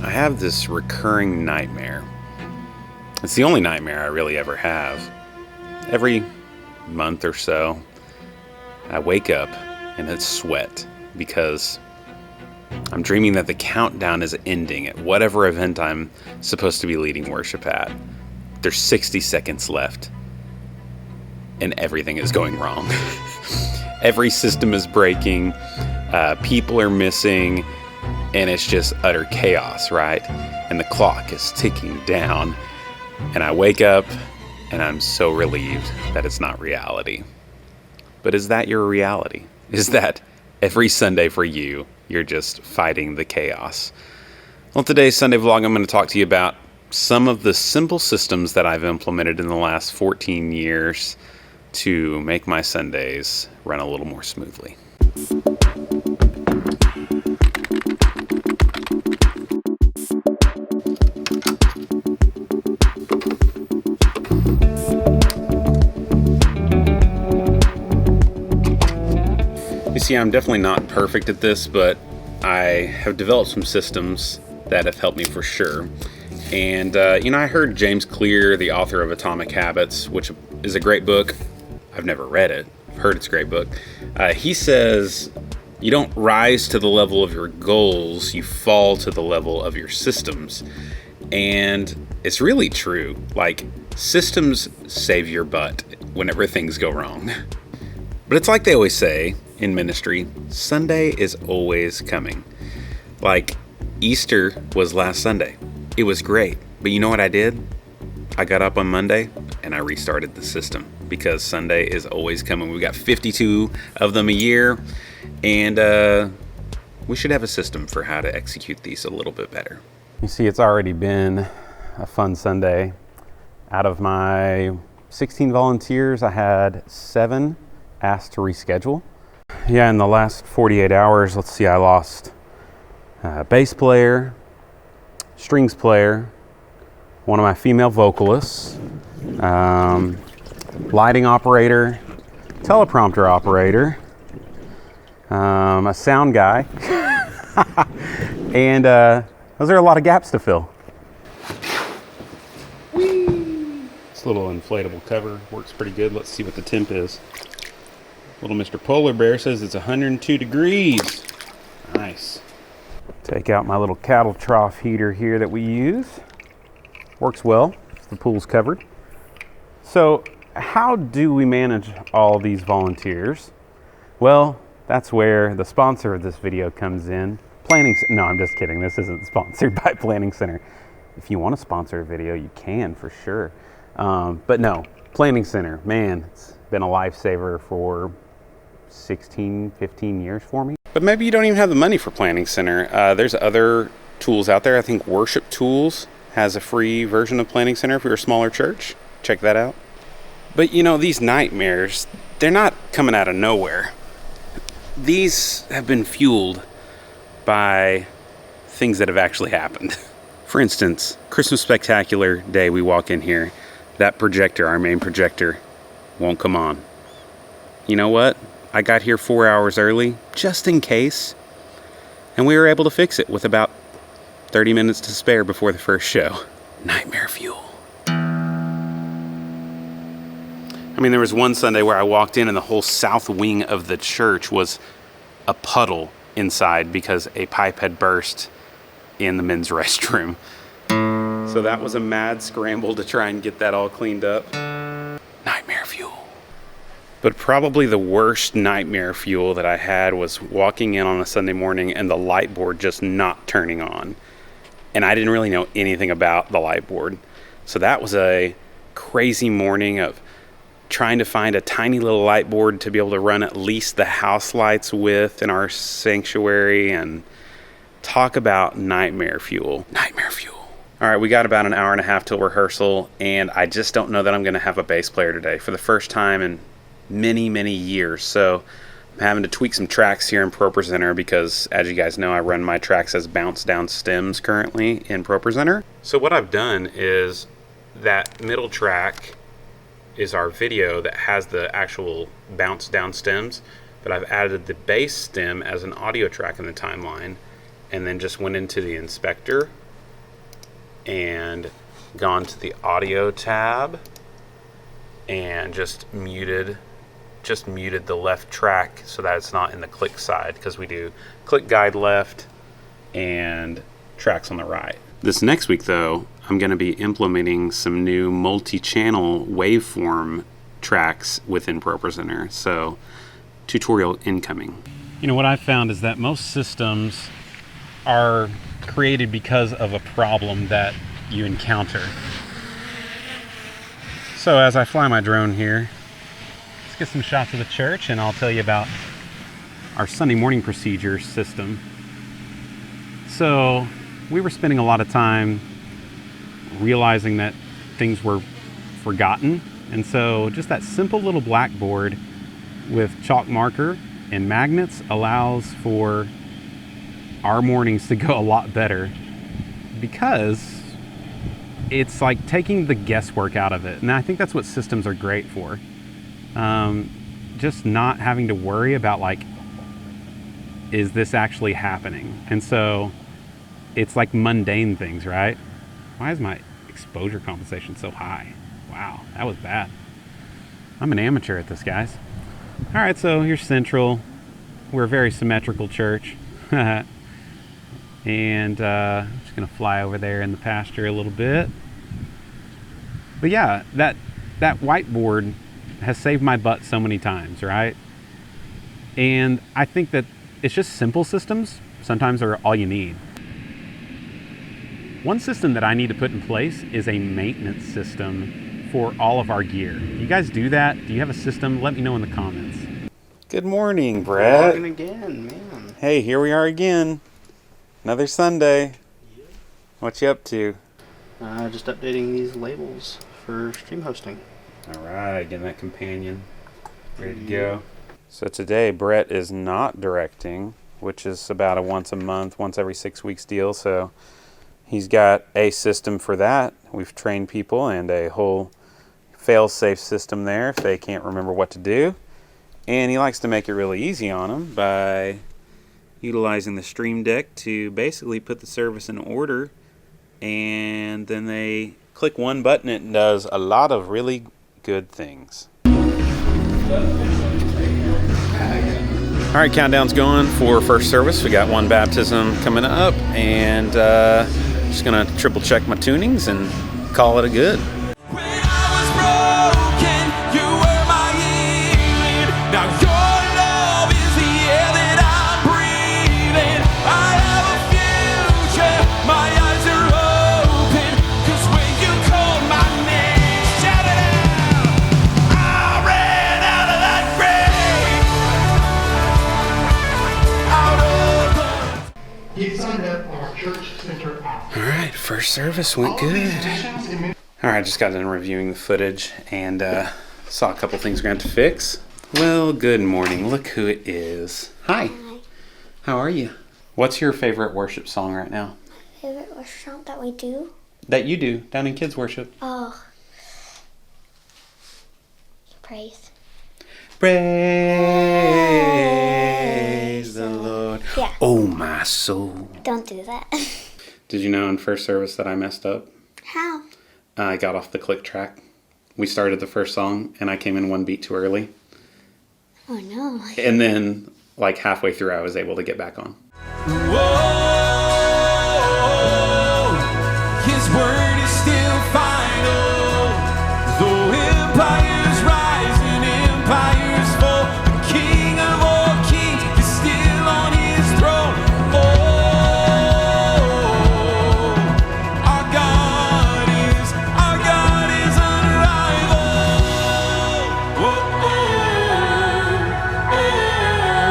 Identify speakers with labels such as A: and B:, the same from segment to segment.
A: I have this recurring nightmare. It's the only nightmare I really ever have. Every month or so, I wake up and it's sweat because I'm dreaming that the countdown is ending at whatever event I'm supposed to be leading worship at. There's 60 seconds left and everything is going wrong. Every system is breaking, people are missing, and it's just utter chaos, right? And the clock is ticking down, and I wake up and I'm so relieved that it's not reality. But is that your reality? Is that every Sunday for you, you're just fighting the chaos? Well, today's Sunday vlog, I'm going to talk to you about some of the simple systems that I've implemented in the last 14 years to make my Sundays run a little more smoothly. You see, I'm definitely not perfect at this, but I have developed some systems that have helped me for sure. And, I heard James Clear, the author of Atomic Habits, which is a great book. I've never read it. I've heard it's a great book. He says, you don't rise to the level of your goals, you fall to the level of your systems. And it's really true. Like, systems save your butt whenever things go wrong. But it's like they always say in ministry, Sunday is always coming. Like, Easter was last Sunday. It was great. But you know what I did? I got up on Monday and I restarted the system because Sunday is always coming. We've got 52 of them a year, and we should have a system for how to execute these a little bit better. You see, it's already been a fun Sunday. Out of my 16 volunteers, I had 7 asked to reschedule. Yeah, in the last 48 hours, let's see, I lost a bass player, strings player, one of my female vocalists, lighting operator, teleprompter operator, a sound guy, and those are a lot of gaps to fill. Whee! This little inflatable cover works pretty good. Let's see what the temp is. Little Mr. Polar Bear says it's 102 degrees. Nice. Take out my little cattle trough heater here that we use. Works well if the pool's covered. So how do we manage all these volunteers? Well, that's where the sponsor of this video comes in. No, I'm just kidding. This isn't sponsored by Planning Center. If you want to sponsor a video, you can for sure. But no, Planning Center, man, it's been a lifesaver for 16, 15 years for me. But maybe you don't even have the money for Planning Center. There's other tools out there. I think Worship Tools has a free version of Planning Center if you're a smaller church. Check that out. But these nightmares, they're not coming out of nowhere. These have been fueled by things that have actually happened. For instance, Christmas Spectacular Day, we walk in here, that projector, our main projector, won't come on. You know what? I got here 4 hours early, just in case, and we were able to fix it with about 30 minutes to spare before the first show. Nightmare fuel. There was one Sunday where I walked in and the whole south wing of the church was a puddle inside because a pipe had burst in the men's restroom. So that was a mad scramble to try and get that all cleaned up. Nightmare fuel. But probably the worst nightmare fuel that I had was walking in on a Sunday morning and the light board just not turning on. And I didn't really know anything about the light board. So that was a crazy morning of trying to find a tiny little light board to be able to run at least the house lights with in our sanctuary, and talk about nightmare fuel. Nightmare fuel. All right, we got about an hour and a half till rehearsal, and I just don't know that I'm going to have a bass player today for the first time in many, many years. So I'm having to tweak some tracks here in ProPresenter because, as you guys know, I run my tracks as bounce down stems currently in ProPresenter. So what I've done is that middle track is our video that has the actual bounce down stems, but I've added the bass stem as an audio track in the timeline, and then just went into the inspector and gone to the audio tab and just muted the left track so that it's not in the click side, because we do click guide left and tracks on the right. This next week though, I'm going to be implementing some new multi-channel waveform tracks within ProPresenter. So tutorial incoming. You know, what I've found is that most systems are created because of a problem that you encounter. So as I fly my drone here, let's get some shots of the church and I'll tell you about our Sunday morning procedure system. So we were spending a lot of time realizing that things were forgotten. And so just that simple little blackboard with chalk marker and magnets allows for our mornings to go a lot better, because it's like taking the guesswork out of it. And I think that's what systems are great for. Just not having to worry about, like, is this actually happening? And so it's like mundane things, right? Why is my exposure compensation so high? Wow, that was bad. I'm an amateur at this, guys. All right, so here's Central. We're a very symmetrical church. And I'm just gonna fly over there in the pasture a little bit. But yeah, that whiteboard has saved my butt so many times, right? And I think that it's just simple systems sometimes are all you need. One system that I need to put in place is a maintenance system for all of our gear. You guys do that? Do you have a system? Let me know in the comments. Good morning, Brett.
B: Walking again, man.
A: Hey, here we are again. Another Sunday.
B: Yeah.
A: What you up to?
B: Just updating these labels for stream hosting.
A: All right, getting that companion ready to go. So today, Brett is not directing, which is about a once a month, once every 6 weeks deal. So he's got a system for that. We've trained people and a whole fail-safe system there if they can't remember what to do. And he likes to make it really easy on them by utilizing the Stream Deck to basically put the service in order, and then they click one button and it does a lot of really good things. All right, countdown's going for first service. We got one baptism coming up, and just gonna triple check my tunings and call it a good. Alright, first service went good. Alright, just got done reviewing the footage and saw a couple things we're going to have to fix. Well, good morning. Look who it is. Hi.
C: Hi.
A: How are you? What's your favorite worship song right now?
C: Favorite worship song that we do?
A: That you do down in kids worship.
C: Oh. Praise.
A: Praise the Lord.
C: Yeah.
A: Oh, my soul.
C: Don't do that.
A: Did you know in first service that I messed up?
C: How?
A: I got off the click track. We started the first song and I came in one beat too early.
C: Oh no.
A: And then like halfway through I was able to get back on.
D: Whoa, his word is still final. Though empires rise and empires fall, the King of all kings is still on his throne. Oh, our God is unrivaled. Whoa,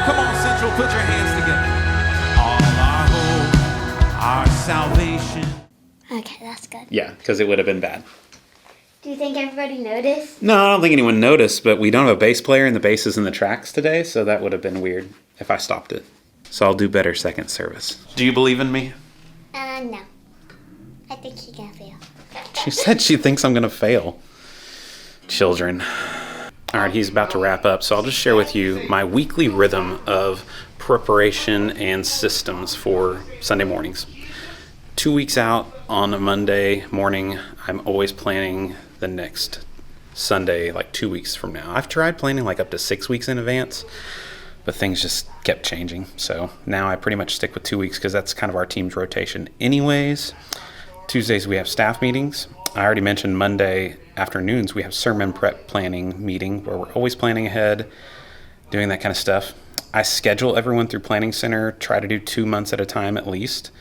D: come on, Central, put your hands together. All our hope, our salvation.
C: Okay, that's good.
A: Yeah, because it would have been bad.
C: Do you think everybody noticed?
A: No, I don't think anyone noticed, but we don't have a bass player and the bass is in the tracks today, so that would have been weird if I stopped it. So I'll do better second service. Do you believe in me?
C: No. I think she's gonna fail.
A: She said she thinks I'm going to fail. children. All right, he's about to wrap up, so I'll just share with you my weekly rhythm of preparation and systems for Sunday mornings. 2 weeks out on a Monday morning, I'm always planning the next Sunday, like 2 weeks from now. I've tried planning like up to 6 weeks in advance, but things just kept changing. So now I pretty much stick with 2 weeks because that's kind of our team's rotation anyways. Tuesdays we have staff meetings. I already mentioned Monday afternoons we have sermon prep planning meeting where we're always planning ahead, doing that kind of stuff. I schedule everyone through Planning Center, try to do 2 months at a time at least.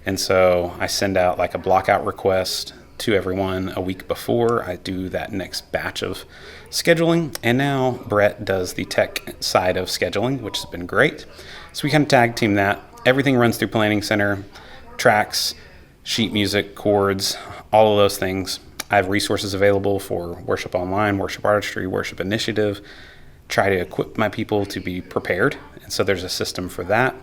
A: And so I send out like a block out request to everyone a week before I do that next batch of scheduling. And now Brett does the tech side of scheduling, which has been great. So we kind of tag team that. Everything runs through Planning Center, tracks, sheet music, chords, all of those things. I have resources available for Worship Online, Worship Artistry, Worship Initiative. Try to equip my people to be prepared. And so there's a system for that.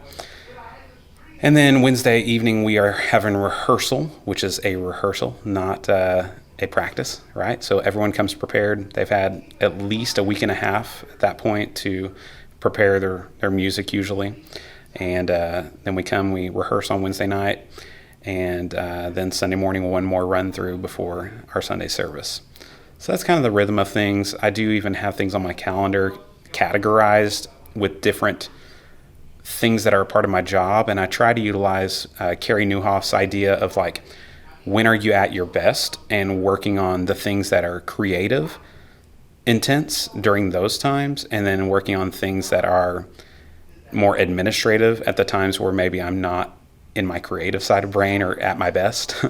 A: And then Wednesday evening, we are having rehearsal, which is a rehearsal, not a practice, right? So everyone comes prepared. They've had at least a week and a half at that point to prepare their music usually. And then we rehearse on Wednesday night. And then Sunday morning, one more run through before our Sunday service. So that's kind of the rhythm of things. I do even have things on my calendar categorized with different things that are a part of my job, and I try to utilize Carrie Newhoff's idea of like, when are you at your best, and working on the things that are creative, intense during those times, and then working on things that are more administrative at the times where maybe I'm not in my creative side of brain or at my best.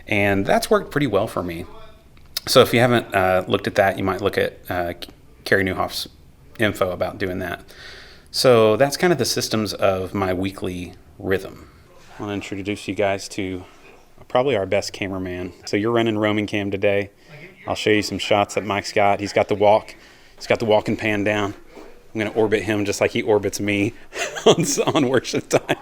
A: And that's worked pretty well for me. So if you haven't looked at that, you might look at Carrie Newhoff's info about doing that. So that's kind of the systems of my weekly rhythm. I want to introduce you guys to probably our best cameraman. So you're running roaming cam today. I'll show you some shots that Mike's got. He's got the walk. He's got the walk and pan down. I'm going to orbit him just like he orbits me on worship time.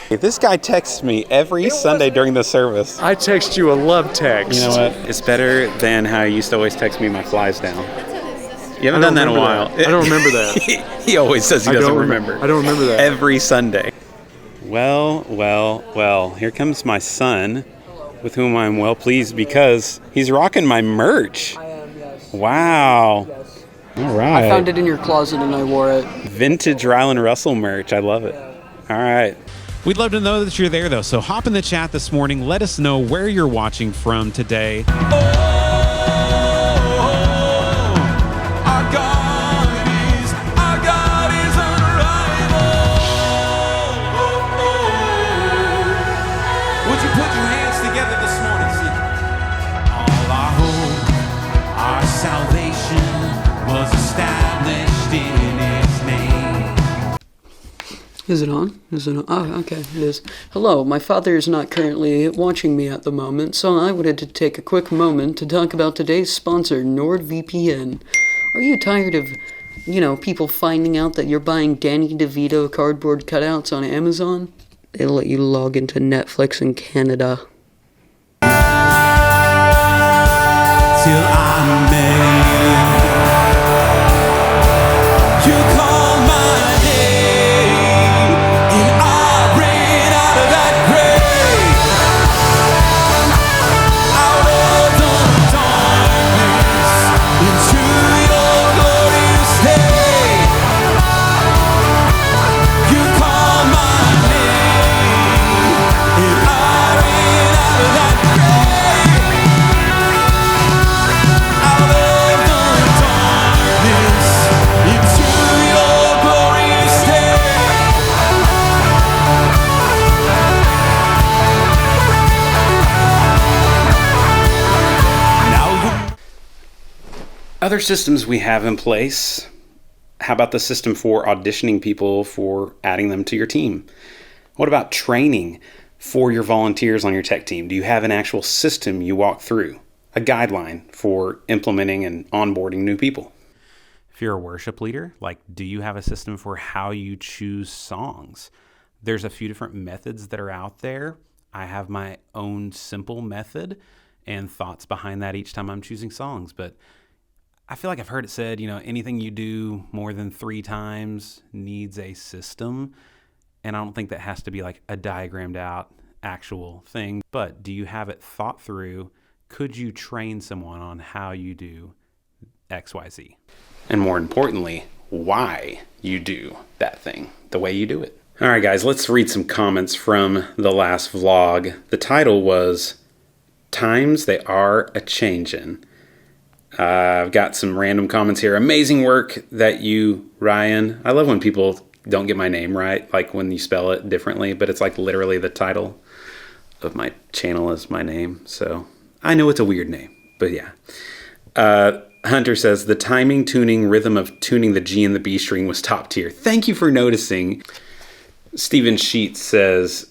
A: This guy texts me every Sunday during the service.
E: I text you a love text.
A: You know what? It's better than how he used to always text me my flies down. You haven't done that in a while.
E: I don't remember that.
A: He always says he doesn't remember.
E: I don't remember that.
A: Every Sunday. Well. Here comes my son, with whom I'm well pleased because he's rocking my merch.
F: I am, yes.
A: Wow.
F: Yes.
A: All right.
F: I found it in your closet and I wore it.
A: Vintage Ryland Russell merch. I love it. All right.
G: We'd love to know that you're there, though. So hop in the chat this morning. Let us know where you're watching from today.
D: Our God is unrivaled. Would you put your hands together this morning, sing? All our hope, our salvation was established in His name.
F: Is it on? Is it on? Oh, okay, it is. Hello, my father is not currently watching me at the moment, so I wanted to take a quick moment to talk about today's sponsor, NordVPN. Are you tired of, people finding out that you're buying Danny DeVito cardboard cutouts on Amazon? They'll let you log into Netflix in Canada.
D: Till I'm made. You call my name, and I ran out of that grave, out of the darkness, into your glorious day. You call my name, and I ran out of that grave, out of the darkness, into your glorious day. Now
A: Other systems we have in place. How about the system for auditioning people for adding them to your team? What about training for your volunteers on your tech team? Do you have an actual system you walk through? A guideline for implementing and onboarding new people? If you're a worship leader, do you have a system for how you choose songs? There's a few different methods that are out there. I have my own simple method, and thoughts behind that each time I'm choosing songs. But I feel like I've heard it said, anything you do more than 3 times needs a system. And I don't think that has to be like a diagrammed out actual thing. But do you have it thought through? Could you train someone on how you do XYZ? And more importantly, why you do that thing the way you do it. All right, guys, let's read some comments from the last vlog. The title was Times They Are A-Changin'. I've got some random comments here. Amazing work that you, Ryan. I love when people don't get my name right, like when you spell it differently, but it's like literally the title of my channel is my name. So I know it's a weird name, but yeah. Hunter says, the timing, tuning, rhythm of tuning the G and the B string was top tier. Thank you for noticing. Stephen Sheets says,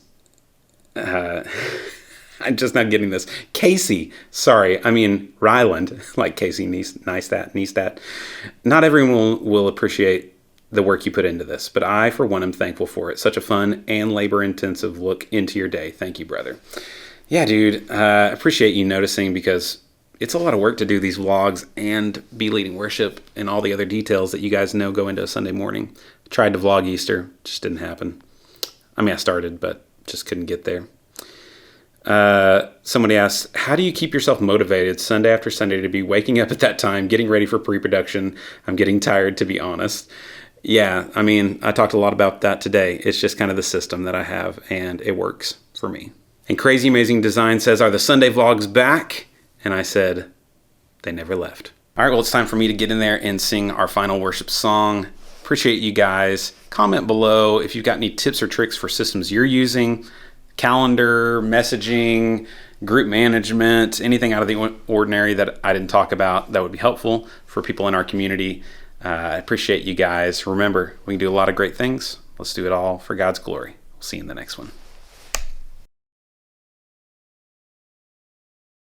A: I'm just not getting this. Casey, sorry, I mean Ryland, like Casey Neistat. Not everyone will appreciate the work you put into this, but I, for one, am thankful for it. Such a fun and labor-intensive look into your day. Thank you, brother. Yeah, dude, appreciate you noticing, because it's a lot of work to do these vlogs and be leading worship and all the other details that you guys know go into a Sunday morning. Tried to vlog Easter, just didn't happen. I mean, I started, but just couldn't get there. Somebody asked, how do you keep yourself motivated Sunday after Sunday to be waking up at that time, getting ready for pre-production? I'm getting tired, to be honest. Yeah, I mean, I talked a lot about that today. It's just kind of the system that I have, and it works for me. And Crazy Amazing Design says, are the Sunday vlogs back? And I said, they never left. All right, well, it's time for me to get in there and sing our final worship song. Appreciate you guys. Comment below if you've got any tips or tricks for systems you're using. Calendar, messaging, group management, anything out of the ordinary that I didn't talk about that would be helpful for people in our community. I appreciate you guys. Remember, we can do a lot of great things. Let's do it all for God's glory. We'll see you in the next one.